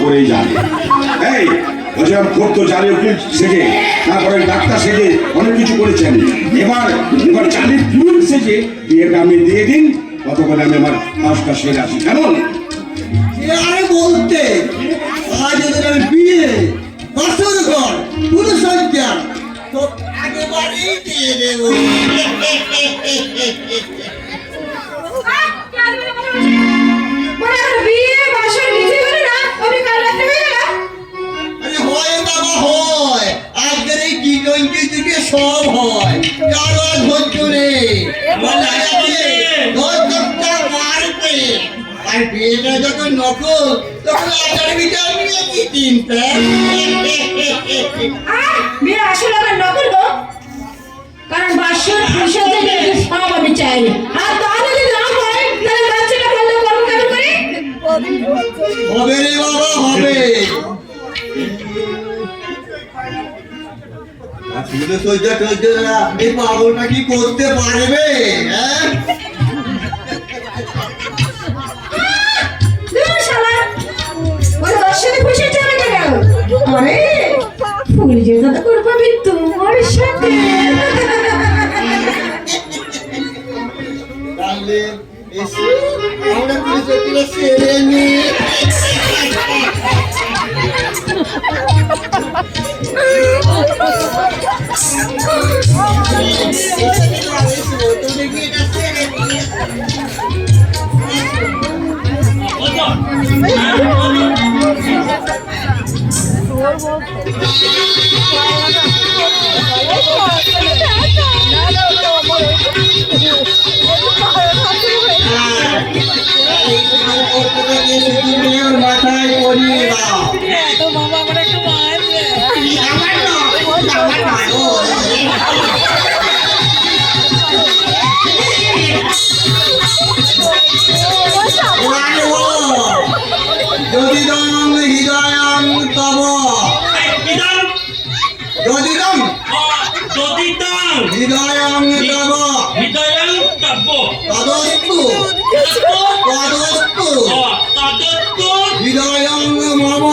করেই জানে। এই বলছিলাম কোর্ট তো জানে উকিল সেজে, তারপরে ডাক্তার সেজে অনেক কিছু করেছেন। এবার জালির ফুল সেজে বিয়েটা আমি দিয়ে দিন, ততক্ষণে আমি আমার কাজটা সেরে আসি। কেমন? আরে বলতে আজ ওদের আমি বিয়ে বছর ঘর পুরো সজ্জা তো একেবারেই দিয়ে দেবো। আরে হয় বাবা হয়, আজকের এই টি-20 থেকে সব হয়, কারো আর ধৈর্য নেই। ধৈর্যটা মারবে। আর বিয়েটা যখন নকল তখন আচার বিচার নিয়ে কি চিন্তা? কারণ বাসর পয়সা থেকে সব আমি চাই, আর তাহলে যদি না হয় তাহলে বাচ্চাটা ভালো কর্ম কেন করে? হবে রে বাবা হবে। শুধু সজ্জা টজ্জা না, এই পাগলটা কি করতে পারবে? হ্যাঁ তাহলে এসে আমরা পুলিশগুলো সেরে নিই। মাথায় পরিয়ে দাও। যদিদং হৃদয়ং তব যদিদং হৃদয়ং তব তদস্তু হৃদয়ং মম।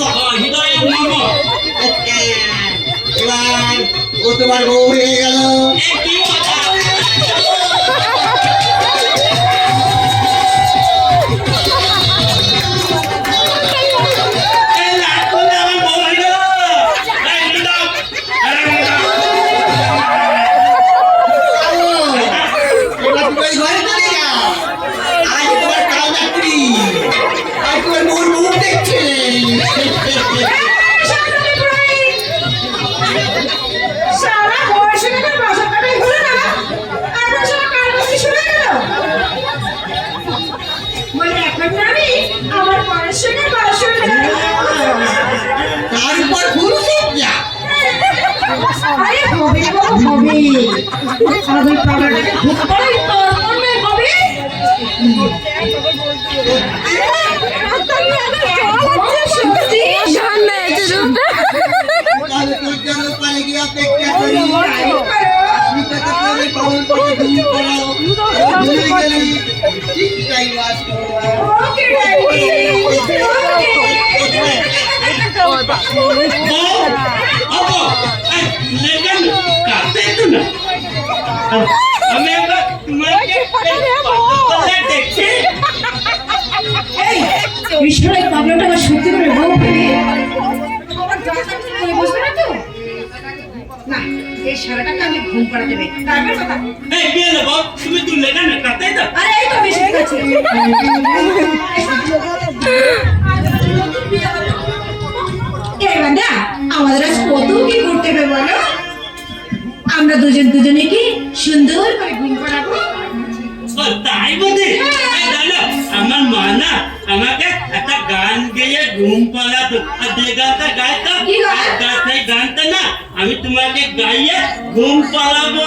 এবার ও তোমার বউ হয়ে গেল। সত্যি করে বউ পেলে না, এই সারাটাকে আমি ঘুম পাড়া দেবে। তারপর কথা এই বিয়ে দেবো তুমি তুললে কেন কাটাই দাও। আরে এই তো বেশি ঠিক আছে। এই বান্দা আমাদের আজ কত কি করতে হবে বলো? আমরা দুজনে কি সুন্দর করে ঘুম পাড়াবো। তাই বলে জানো আমার মা না আমাকে একটা গান গেয়ে ঘুম পাড়াতো, আর যে গানটা গাইতো সেই গানটা না আমি তোমাকে গাইয়ে ঘুম পাড়াবো।